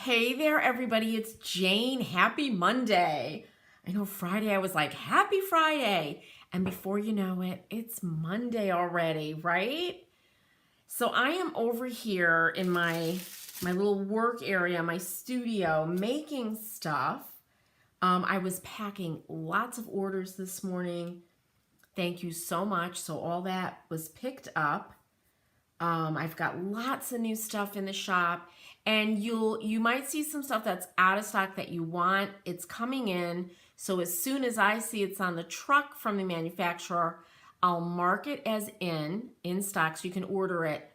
Hey there, everybody. It's Jane. Happy Monday. I know Friday, I was like, Happy Friday. And before you know it, it's Monday already, right? So I am over here in my little work area, my studio, making stuff. I was packing lots of orders this morning. Thank you so much. So all that was picked up. I've got lots of new stuff in the shop, and you might see some stuff that's out of stock that you want. It's coming in, so as soon as I see it's on the truck from the manufacturer, I'll mark it as in stock so you can order it,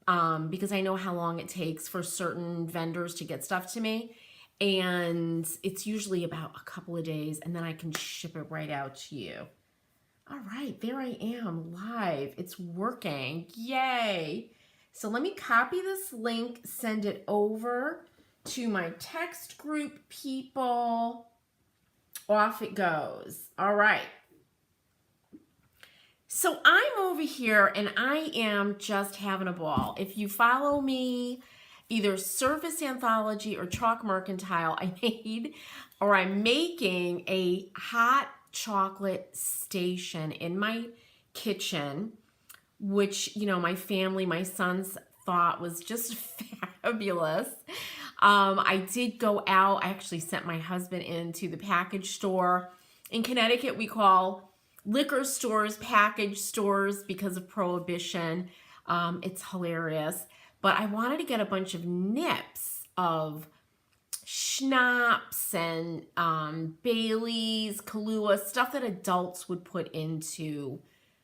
because I know how long it takes for certain vendors to get stuff to me, and it's usually about a couple of days, and then I can ship it right out to you. All right, there I am live. It's working. Yay. So let me copy this link, send it over to my text group people. Off it goes. All right. So I'm over here and I am just having a ball. If you follow me, either Surface Anthology or Chalk Mercantile, I'm making a hot chocolate station in my kitchen, which, my family, my sons thought was just fabulous. I did go out. I actually sent my husband into the package store. In Connecticut, we call liquor stores package stores because of prohibition. It's hilarious. But I wanted to get a bunch of nips of schnapps and Bailey's, Kahlua, stuff that adults would put into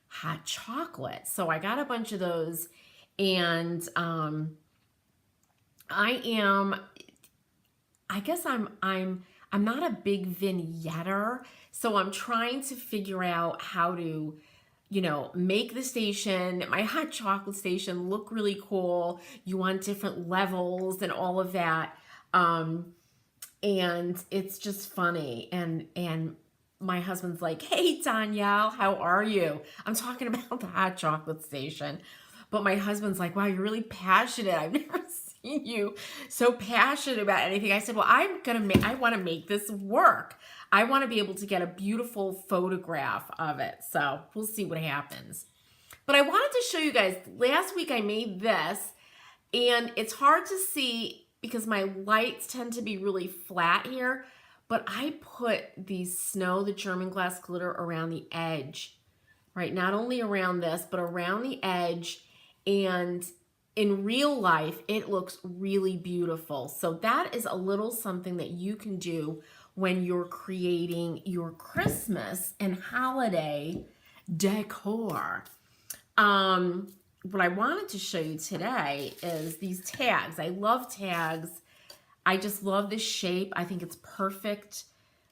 hot chocolate. So I got a bunch of those, and I guess I'm not a big vignetter, so I'm trying to figure out how to make the station, my hot chocolate station, look really cool. You want different levels and all of that. And it's just funny. And my husband's like, hey, Danielle, how are you? I'm talking about the hot chocolate station. But my husband's like, wow, you're really passionate. I've never seen you so passionate about anything. I said, well, I want to make this work. I want to be able to get a beautiful photograph of it. So we'll see what happens. But I wanted to show you guys, last week I made this, and it's hard to see because my lights tend to be really flat here, but I put the German glass glitter around the edge, right? Not only around this, but around the edge. And in real life, it looks really beautiful. So that is a little something that you can do when you're creating your Christmas and holiday decor. What I wanted to show you today is these tags. I love tags. I just love this shape. I think it's perfect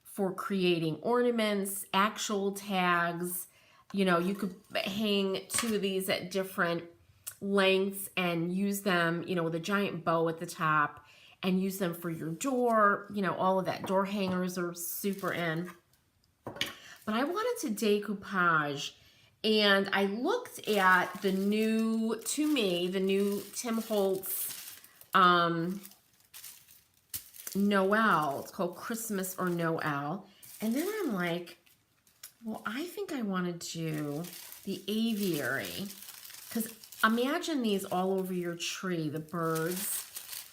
for creating ornaments, actual tags. You could hang two of these at different lengths and use them, with a giant bow at the top, and use them for your door. All of that. Door hangers are super in. But I wanted to decoupage, and I looked at the new Tim Holtz Noel. It's called Christmas or Noel. And then I'm like, well, I think I want to do the aviary, because imagine these all over your tree, the birds.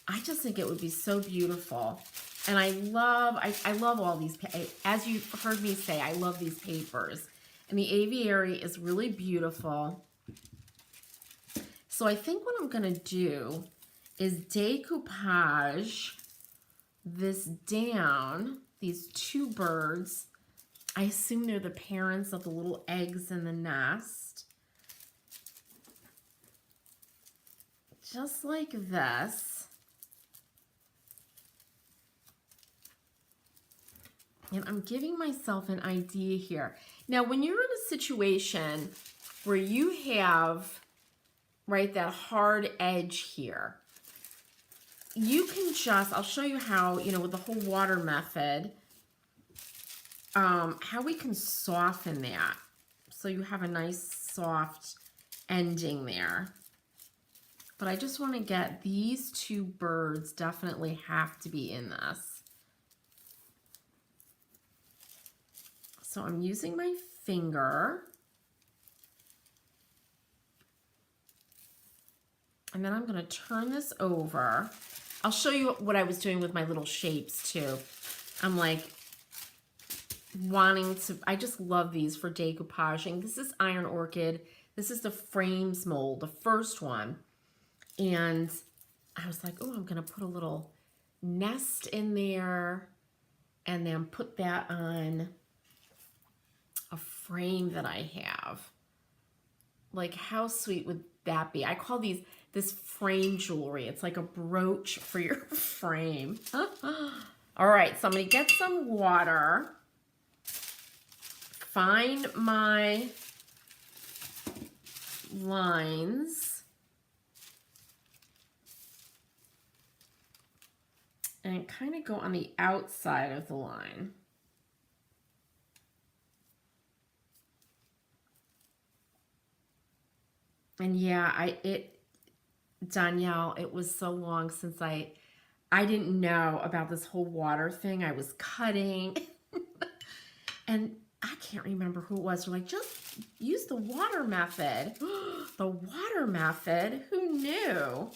I just think it would be so beautiful. And I love all these, as you've heard me say, I love these papers. And the aviary is really beautiful. So I think what I'm going to do is decoupage this down, these two birds. I assume they're the parents of the little eggs in the nest. Just like this. And I'm giving myself an idea here. Now, when you're in a situation where you have, right, that hard edge here, you can I'll show you how, with the whole water method, how we can soften that. So you have a nice soft ending there. But I just want to get these two birds definitely have to be in this. So I'm using my finger. And then I'm going to turn this over. I'll show you what I was doing with my little shapes too. I'm like wanting to, I just love these for decoupaging. This is Iron Orchid. This is the frames mold, the first one. And I was like, oh, I'm going to put a little nest in there and then put that on a frame that I have. Like, how sweet would that be? I call this frame jewelry. It's like a brooch for your frame. All right, so I'm going to get some water. Find my lines. And kind of go on the outside of the line. And yeah, Danielle, it was so long since I didn't know about this whole water thing. I was cutting and I can't remember who it was. They're like, just use the water method. The water method, who knew?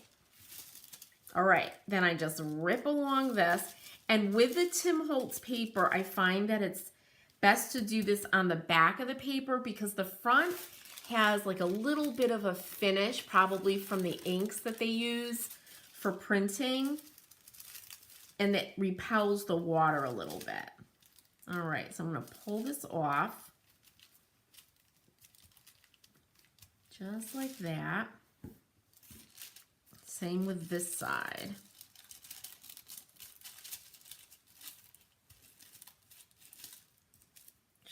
All right, then I just rip along this. And with the Tim Holtz paper, I find that it's best to do this on the back of the paper because the front has like a little bit of a finish, probably from the inks that they use for printing, and it repels the water a little bit. All right, so I'm going to pull this off just like that. Same with this side.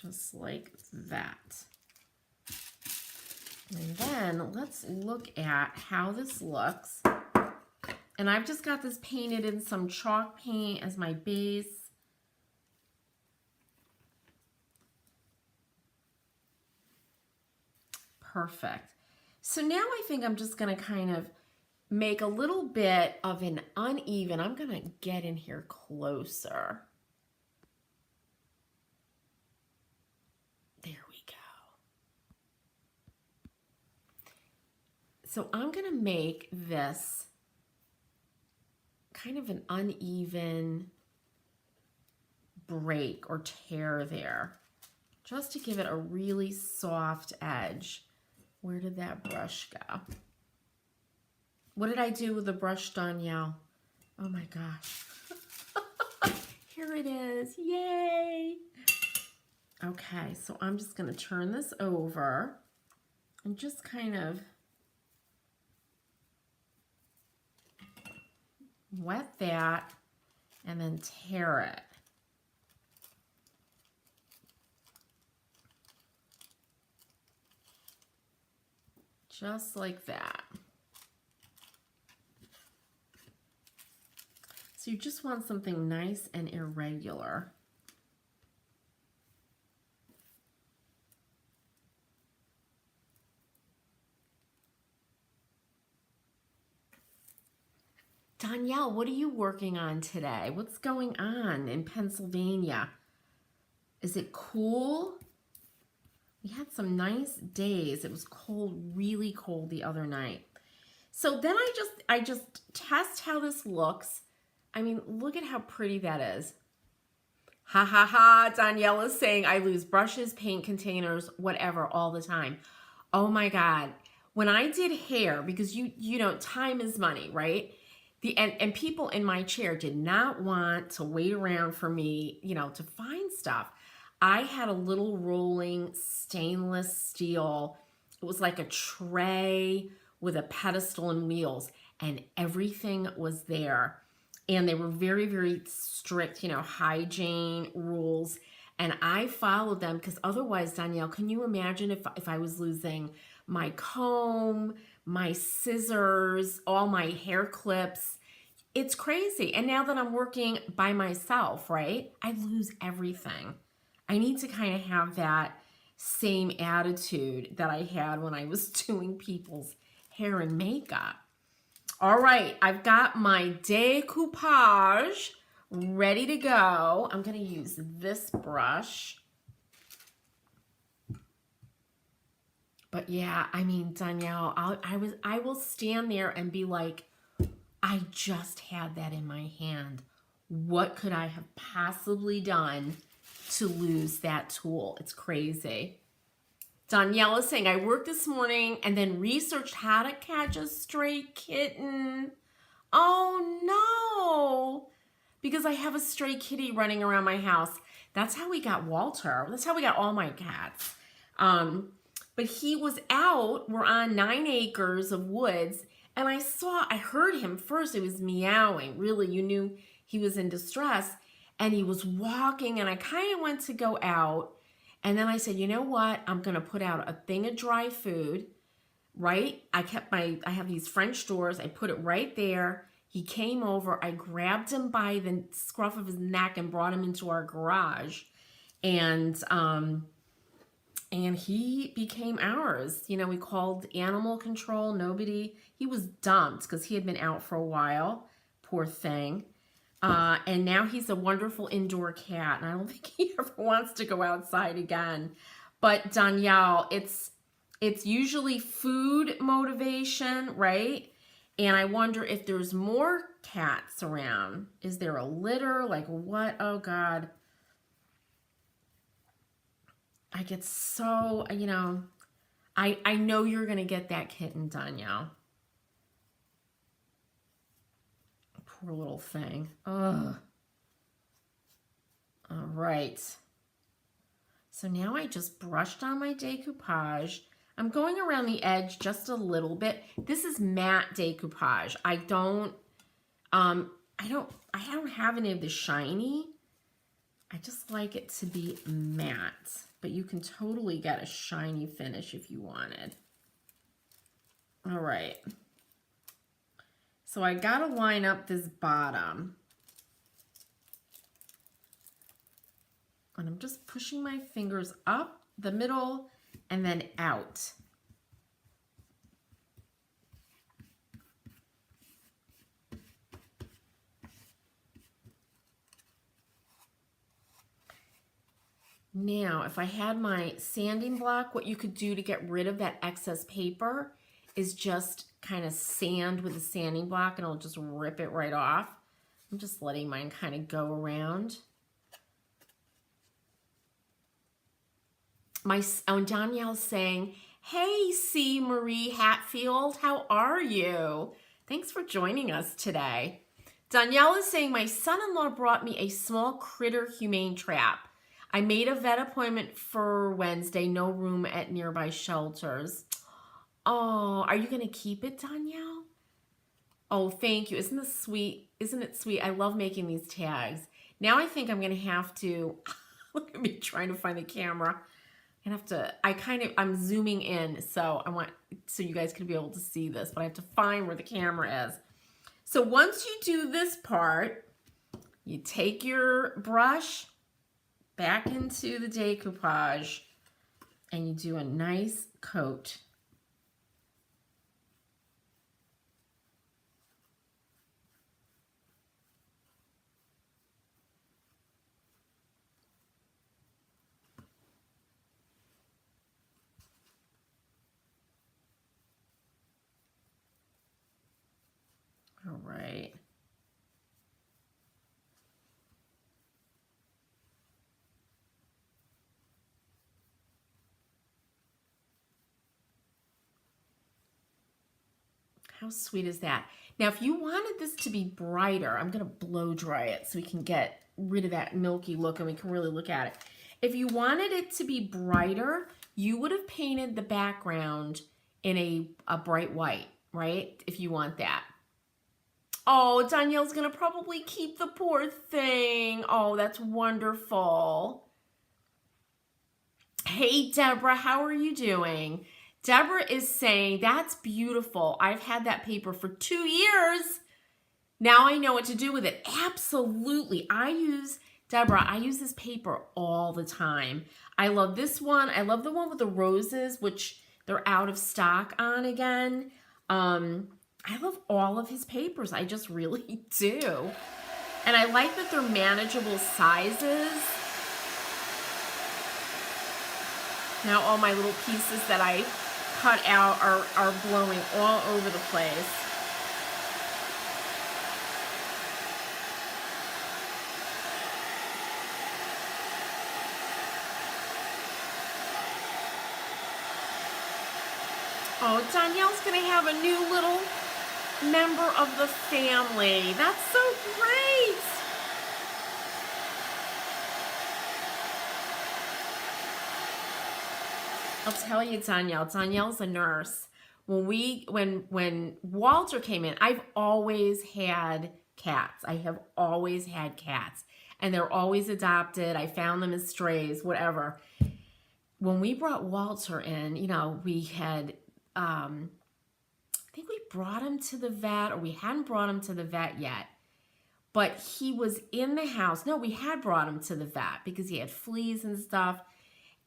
Just like that. And then let's look at how this looks. And I've just got this painted in some chalk paint as my base. Perfect. So now I think I'm just going to kind of make a little bit of an uneven. I'm going to get in here closer. There we go. So I'm going to make this kind of an uneven break or tear there, just to give it a really soft edge. Where did that brush go? What did I do with the brush, Danielle? Oh my gosh. Here it is. Yay. Okay, so I'm just going to turn this over and just kind of wet that and then tear it. Just like that. So you just want something nice and irregular. Danielle, what are you working on today? What's going on in Pennsylvania? Is it cool? We had some nice days. It was cold, really cold the other night. So then I just test how this looks. I mean, look at how pretty that is. Ha ha ha, Danielle is saying I lose brushes, paint containers, whatever all the time. Oh my God. When I did hair, because you know, time is money, right? And people in my chair did not want to wait around for me, you know, to find stuff. I had a little rolling stainless steel. It was like a tray with a pedestal and wheels, and everything was there. And they were very, very strict, you know, hygiene rules. And I followed them because otherwise, Danielle, can you imagine if I was losing my comb, my scissors, all my hair clips? It's crazy. And now that I'm working by myself, right, I lose everything. I need to kind of have that same attitude that I had when I was doing people's hair and makeup. All right, I've got my decoupage ready to go. I'm going to use this brush. But yeah, I mean, Danielle, I will stand there and be like, I just had that in my hand. What could I have possibly done to lose that tool? It's crazy. Danielle is saying, I worked this morning and then researched how to catch a stray kitten. Oh no, because I have a stray kitty running around my house. That's how we got Walter. That's how we got all my cats. But he was out, we're on 9 acres of woods, and I heard him first. It was meowing. Really, you knew he was in distress. And he was walking, and I kind of went to go out. And then I said, you know what? I'm going to put out a thing of dry food, right? I have these French doors. I put it right there. He came over. I grabbed him by the scruff of his neck and brought him into our garage. And he became ours. You know, we called animal control. He was dumped because he had been out for a while. Poor thing. And now he's a wonderful indoor cat. And I don't think he ever wants to go outside again. But Danielle, it's usually food motivation, right? And I wonder if there's more cats around. Is there a litter? Like what? Oh God. I get so, you know, I know you're going to get that kitten, Danielle. Poor little thing. Ugh. All right. So now I just brushed on my decoupage. I'm going around the edge just a little bit. This is matte decoupage. I don't have any of the shiny. I just like it to be matte. But you can totally get a shiny finish if you wanted. All right. So I got to line up this bottom. And I'm just pushing my fingers up the middle and then out. Now, if I had my sanding block, what you could do to get rid of that excess paper is just kind of sand with a sanding block and it'll just rip it right off. I'm just letting mine kind of go around. Danielle's saying, hey, C. Marie Hatfield, how are you? Thanks for joining us today. Danielle is saying, my son-in-law brought me a small critter humane trap. I made a vet appointment for Wednesday, no room at nearby shelters. Oh, are you going to keep it, Danielle? Oh, thank you. Isn't this sweet? Isn't it sweet? I love making these tags. Now I think I'm going to have to, look at me trying to find the camera. I'm zooming in, so you guys can be able to see this, but I have to find where the camera is. So once you do this part, you take your brush back into the decoupage and you do a nice coat. All right. How sweet is that? Now, if you wanted this to be brighter, I'm going to blow dry it so we can get rid of that milky look and we can really look at it. If you wanted it to be brighter, you would have painted the background in a bright white, right? If you want that. Oh, Danielle's going to probably keep the poor thing. Oh, that's wonderful. Hey, Deborah, how are you doing? Deborah is saying, that's beautiful. I've had that paper for 2 years. Now I know what to do with it. Absolutely. Deborah, I use this paper all the time. I love this one. I love the one with the roses, which they're out of stock on again. I love all of his papers. I just really do. And I like that they're manageable sizes. Now all my little pieces that I cut out are blowing all over the place. Oh, Danielle's gonna have a new little member of the family. That's so great. I'll tell you, Danielle's a nurse. When Walter came in, I've always had cats. I have always had cats. And they're always adopted. I found them as strays, whatever. When we brought Walter in, you know, we had I think we brought him to the vet, or we hadn't brought him to the vet yet. But he was in the house. No, we had brought him to the vet because he had fleas and stuff.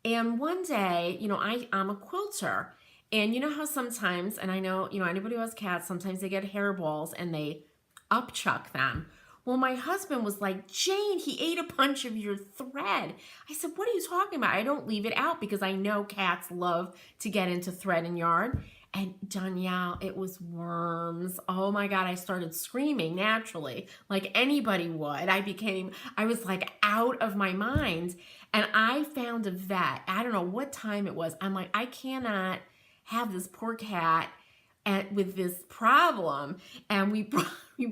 And one day, you know, I'm a quilter. And you know how sometimes, and I know, you know, anybody who has cats, sometimes they get hairballs and they upchuck them. Well, my husband was like, Jane, he ate a bunch of your thread. I said, what are you talking about? I don't leave it out because I know cats love to get into thread and yarn. And Danielle, it was worms. Oh my God, I started screaming naturally, like anybody would. I was like out of my mind. And I found a vet. I don't know what time it was. I'm like, I cannot have this poor cat with this problem. And we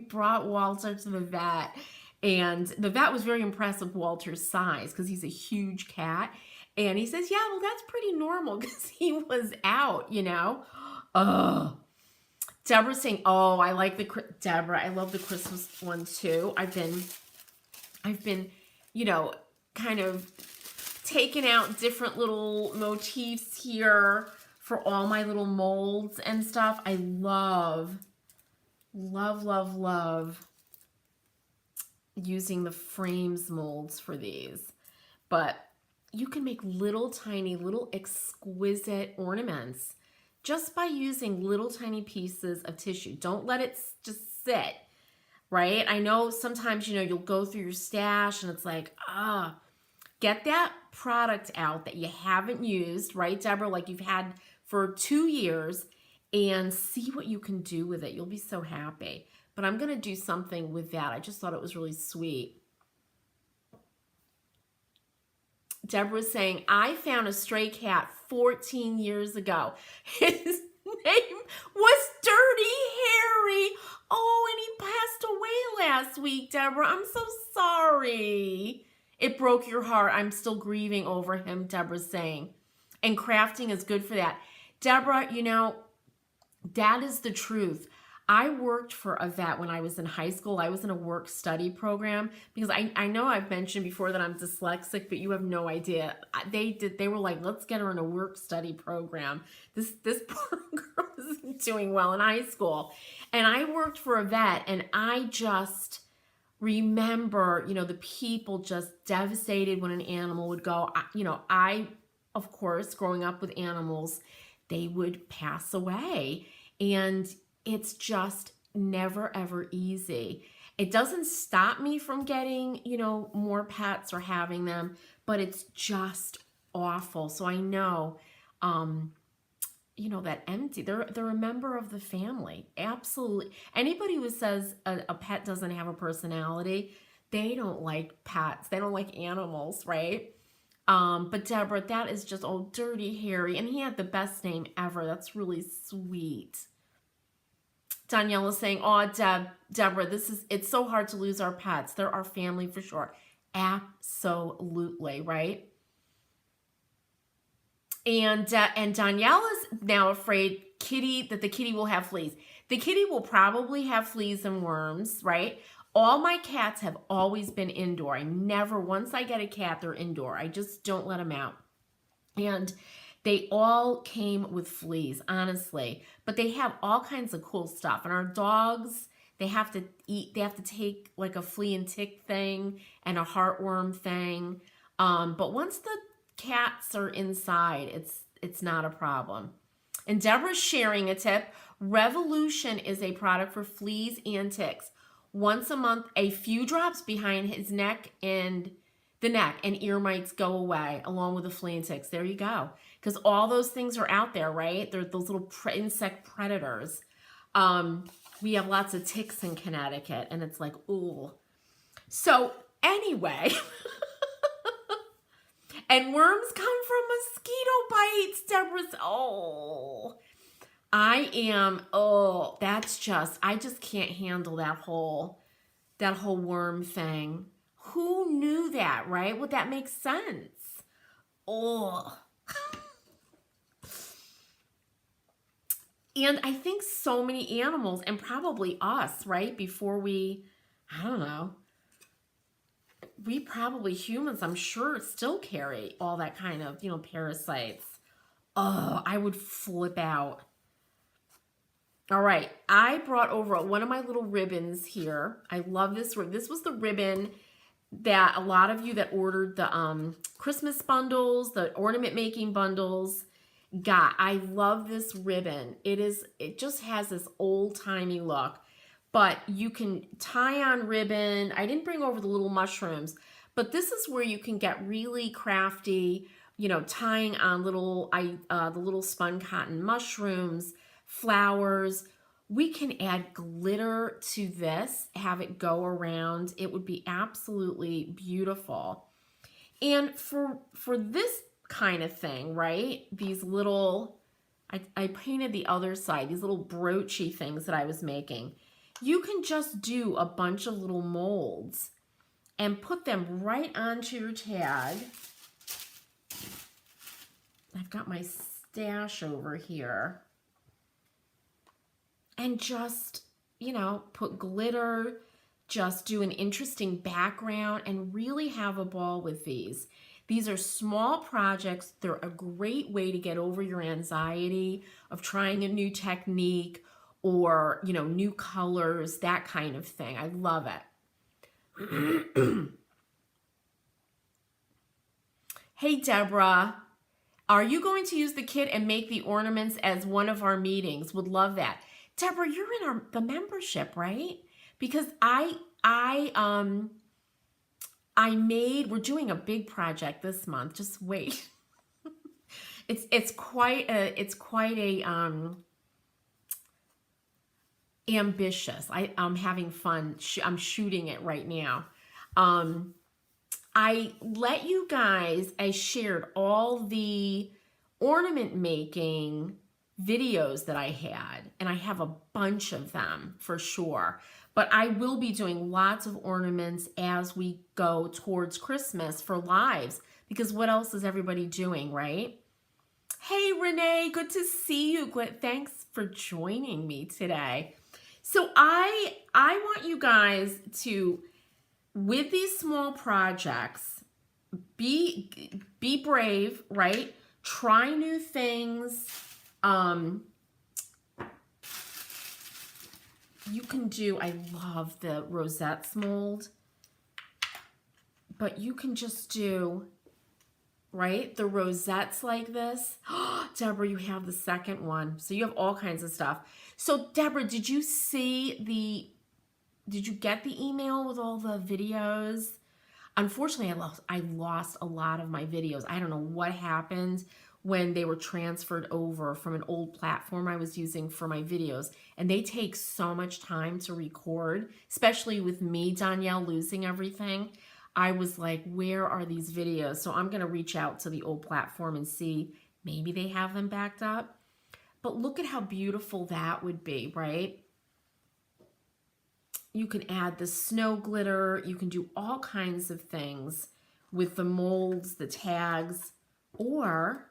brought Walter to the vet. And the vet was very impressed with Walter's size because he's a huge cat. And he says, yeah, well, that's pretty normal because he was out, you know. Oh, Deborah's saying, oh, I like Deborah, I love the Christmas one too. I've been, you know, kind of taking out different little motifs here for all my little molds and stuff. I love using the frames molds for these. But you can make little tiny, little exquisite ornaments just by using little tiny pieces of tissue. Don't let it just sit, right? I know sometimes, you know, you'll go through your stash and it's like, get that product out that you haven't used, right, Deborah? Like you've had for 2 years, and see what you can do with it. You'll be so happy. But I'm going to do something with that. I just thought it was really sweet. Deborah's saying, I found a stray cat 14 years ago. His name was Dirty Harry. Oh, and he passed away last week, Deborah. I'm so sorry. It broke your heart. I'm still grieving over him, Deborah's saying. And crafting is good for that. Deborah, you know, that is the truth. I worked for a vet when I was in high school. I was in a work-study program because I know I've mentioned before that I'm dyslexic, but you have no idea. They were like, let's get her in a work-study program. This poor girl isn't doing well in high school. And I worked for a vet, and I just remember, you know, the people just devastated when an animal would go. You know, of course, growing up with animals, they would pass away. And it's just never, ever easy. It doesn't stop me from getting, you know, more pets or having them, but it's just awful. So I know, you know, that empty, they're a member of the family. Absolutely. Anybody who says a pet doesn't have a personality, they don't like pets. They don't like animals, right? But Deborah, that is just, oh, Dirty Harry. And he had the best name ever. That's really sweet. Danielle is saying, oh, Deborah, it's so hard to lose our pets. They're our family for sure. Absolutely, right? And Danielle is now afraid that the kitty will have fleas. The kitty will probably have fleas and worms, right? All my cats have always been indoor. Once I get a cat, they're indoor. I just don't let them out. And they all came with fleas, honestly. But they have all kinds of cool stuff. And our dogs, they have to take like a flea and tick thing and a heartworm thing. But once the cats are inside, it's not a problem. And Deborah's sharing a tip. Revolution is a product for fleas and ticks. Once a month, a few drops behind his neck and the neck and ear mites go away along with the flea and ticks. There you go. Because all those things are out there, right? They're those little insect predators. We have lots of ticks in Connecticut, and it's like, ooh. So anyway, and worms come from mosquito bites. Deborah's, I just can't handle that whole worm thing. Who knew that, right? Well, that makes sense. Oh. And I think so many animals, and probably us, right? Before we, I don't know, we probably, humans, I'm sure, still carry all that kind of, parasites. Oh, I would flip out. All right, I brought over one of my little ribbons here. I love this ribbon. This was the ribbon that a lot of you that ordered the Christmas bundles, the ornament making bundles got. I love this ribbon. It just has this old-timey look, but you can tie on ribbon. I didn't bring over the little mushrooms, but this is where you can get really crafty, tying on the little spun cotton mushrooms, flowers. We can add glitter to this, have it go around. It would be absolutely beautiful. And for this kind of thing, right? These little, I painted the other side, these little broachy things that I was making. You can just do a bunch of little molds and put them right onto your tag. I've got my stash over here. And just, put glitter, just do an interesting background, and really have a ball with these. These are small projects. They're a great way to get over your anxiety of trying a new technique or, new colors, that kind of thing. I love it. Hey, Deborah, are you going to use the kit and make the ornaments as one of our meetings? Would love that. Deborah, you're in the membership, right? Because we're doing a big project this month. Just wait. it's quite a ambitious. I'm having fun. I'm shooting it right now. I shared all the ornament making videos that I had, and I have a bunch of them for sure. But I will be doing lots of ornaments as we go towards Christmas for lives, because what else is everybody doing, right? Hey, Renee, good to see you. Thanks for joining me today. So I want you guys to, with these small projects, be brave, right? Try new things. You can do, I love the rosettes mold, but you can just do, right, the rosettes like this. Deborah, you have the second one. So you have all kinds of stuff. So Deborah, did you get the email with all the videos? Unfortunately, I lost a lot of my videos. I don't know what happened when they were transferred over from an old platform I was using for my videos. And they take so much time to record, especially with me, Danielle, losing everything. I was like, where are these videos? So I'm going to reach out to the old platform and see, maybe they have them backed up. But look at how beautiful that would be, right? You can add the snow glitter. You can do all kinds of things with the molds, the tags, or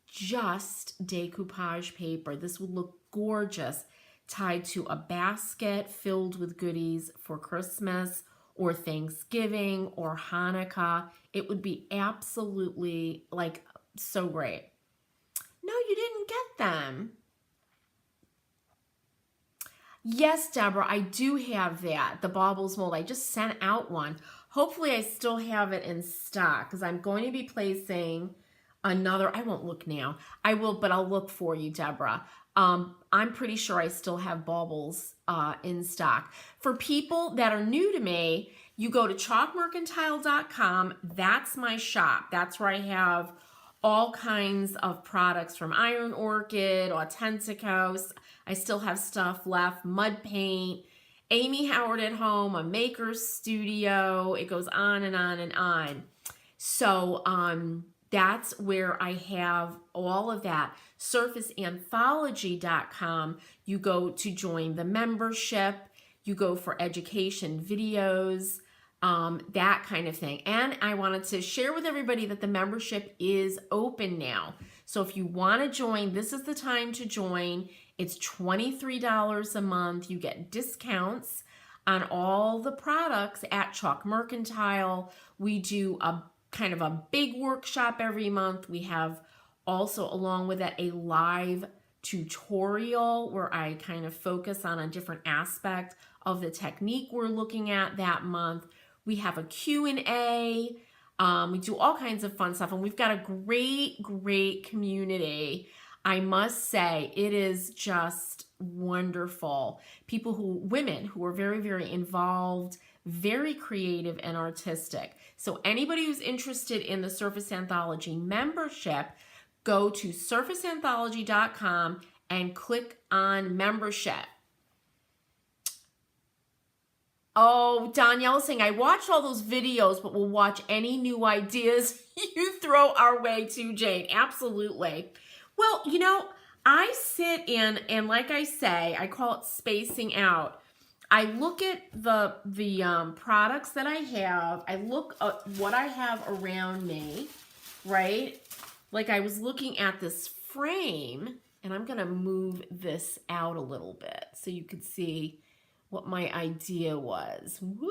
just decoupage paper. This would look gorgeous tied to a basket filled with goodies for Christmas or Thanksgiving or Hanukkah. It would be absolutely like so great. No, you didn't get them. Yes, Deborah, I do have that, the baubles mold. I just sent out one. Hopefully I still have it in stock because I'm going to be placing another. I won't look now. I will, but I'll look for you, Deborah. I'm pretty sure I still have baubles in stock. For people that are new to me, you go to chalkmercantile.com. That's my shop. That's where I have all kinds of products from Iron Orchid, Authentico. I still have stuff left, mud paint, Amy Howard at Home, a maker's studio. It goes on and on and on. So that's where I have all of that. SurfaceAnthology.com, you go to join the membership, you go for education videos, that kind of thing. And I wanted to share with everybody that the membership is open now. So if you want to join, this is the time to join. It's $23 a month. You get discounts on all the products at Chalk Mercantile. We do a kind of a big workshop every month. We have also, along with that, a live tutorial where I kind of focus on a different aspect of the technique we're looking at that month. We have a Q&A. We do all kinds of fun stuff, and we've got a great community. I must say, it is just wonderful. Women who are very involved, very creative and artistic. So anybody who's interested in the Surface Anthology membership, go to surfaceanthology.com and click on membership. Oh, Danielle's saying, I watched all those videos, but will watch any new ideas you throw our way too, Jane. Absolutely. Well, you know, I sit in, and like I say, I call it spacing out. I look at the products that I have. I look at what I have around me, right? Like I was looking at this frame, and I'm going to move this out a little bit so you could see what my idea was. Woo!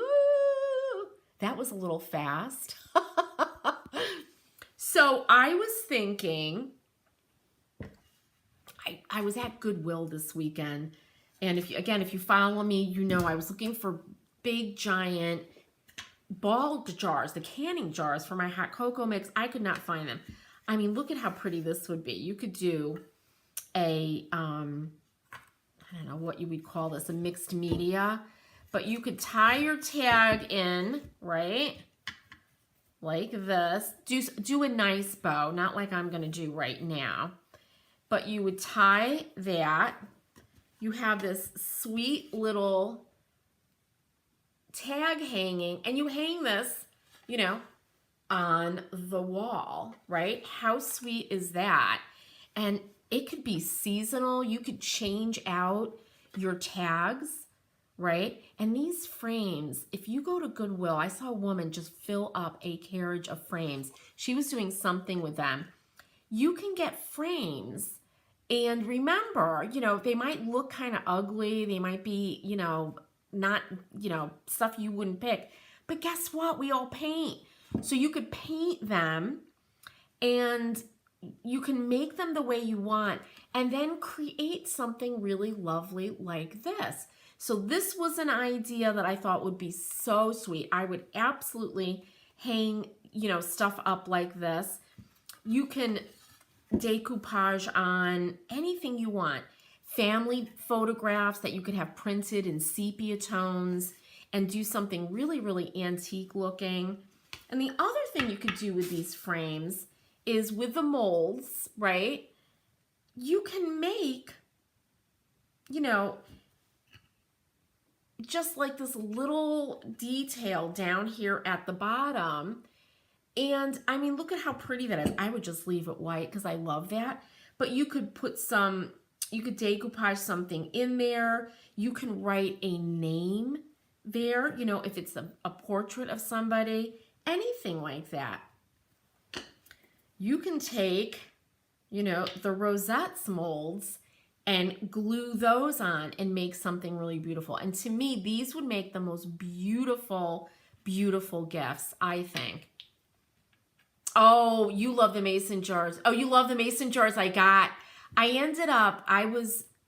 That was a little fast. So I was thinking, I was at Goodwill this weekend, and if you follow me, you know I was looking for big giant ball jars, the canning jars for my hot cocoa mix. I could not find them. I mean, look at how pretty this would be. You could do a I don't know what you would call this, a mixed media, but you could tie your tag in, right? Like this. Do a nice bow, not like I'm going to do right now. But you would tie that. You have this sweet little tag hanging, and you hang this, you know, on the wall, right? How sweet is that? And it could be seasonal. You could change out your tags, right? And these frames, if you go to Goodwill, I saw a woman just fill up a carriage of frames. She was doing something with them. You can get frames, and remember, you know, they might look kind of ugly. They might be, you know, not, you know, stuff you wouldn't pick. But guess what? We all paint. So you could paint them, and you can make them the way you want, and then create something really lovely like this. So this was an idea that I thought would be so sweet. I would absolutely hang, you know, stuff up like this. You can decoupage on anything you want. Family photographs that you could have printed in sepia tones and do something really antique looking. And the other thing you could do with these frames is with the molds, right? You can make, you know, just like this little detail down here at the bottom. And I mean, look at how pretty that is. I would just leave it white because I love that. But you could put some, you could decoupage something in there. You can write a name there, you know, if it's a portrait of somebody, anything like that. You can take, you know, the rosettes molds and glue those on and make something really beautiful. And to me, these would make the most beautiful gifts, I think. Oh, you love the mason jars. Oh, you love the mason jars I got.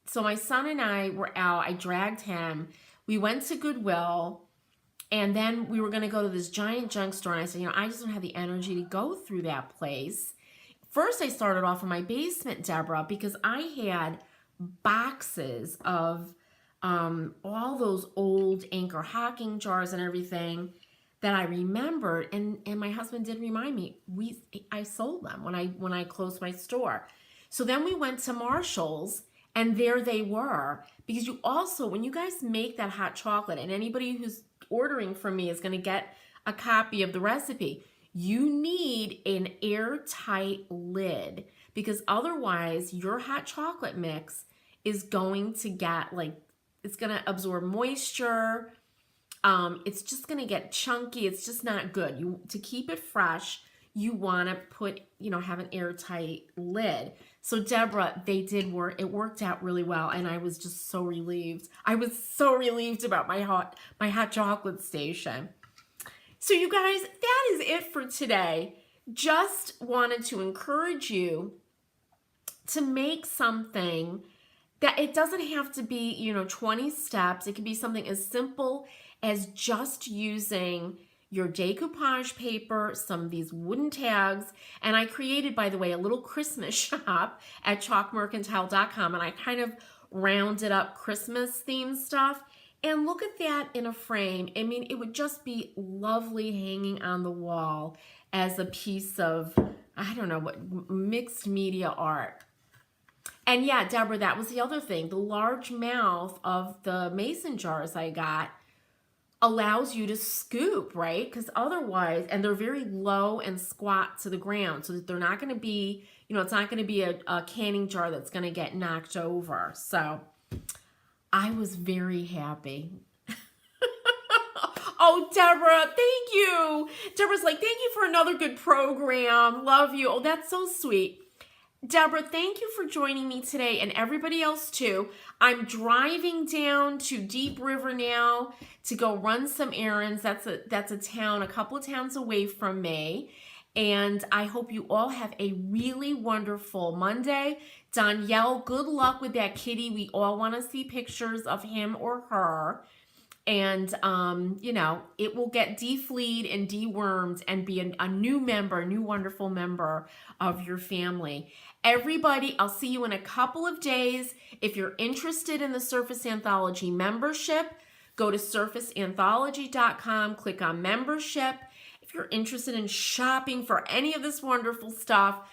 So my son and I were out. I dragged him. We went to Goodwill, and then we were going to go to this giant junk store. And I said, you know, I just don't have the energy to go through that place. First, I started off in my basement, Deborah, because I had boxes of all those old Anchor Hocking jars and everything that I remembered, and my husband did remind me, I sold them when I closed my store. So then we went to Marshall's, and there they were. Because you also, when you guys make that hot chocolate, and anybody who's ordering from me is going to get a copy of the recipe, you need an airtight lid, because otherwise your hot chocolate mix is going to get like, it's going to absorb moisture. It's just going to get chunky. It's just not good. To keep it fresh, you want to put, have an airtight lid. So Deborah, they did work. It worked out really well, and I was just so relieved. I was so relieved about my hot chocolate station. So you guys, that is it for today. Just wanted to encourage you to make something that it doesn't have to be, 20 steps. It can be something as simple as just using your decoupage paper, some of these wooden tags, and I created, by the way, a little Christmas shop at chalkmercantile.com, and I kind of rounded up Christmas themed stuff. And look at that in a frame. I mean, it would just be lovely hanging on the wall as a piece of, I don't know, what mixed media art. And yeah, Deborah, that was the other thing. The large mouth of the mason jars I got allows you to scoop, right? Because otherwise, and they're very low and squat to the ground, so that they're not going to be, it's not going to be a canning jar that's going to get knocked over. So I was very happy. Oh, Deborah, thank you. Deborah's like, thank you for another good program. Love you. Oh, that's so sweet. Deborah, thank you for joining me today, and everybody else too. I'm driving down to Deep River now to go run some errands. That's a town, a couple of towns away from me. And I hope you all have a really wonderful Monday. Danielle, good luck with that kitty. We all want to see pictures of him or her. And, it will get defleed and dewormed and be a new member, new wonderful member of your family. Everybody, I'll see you in a couple of days. If you're interested in the Surface Anthology membership, go to surfaceanthology.com, click on membership. If you're interested in shopping for any of this wonderful stuff,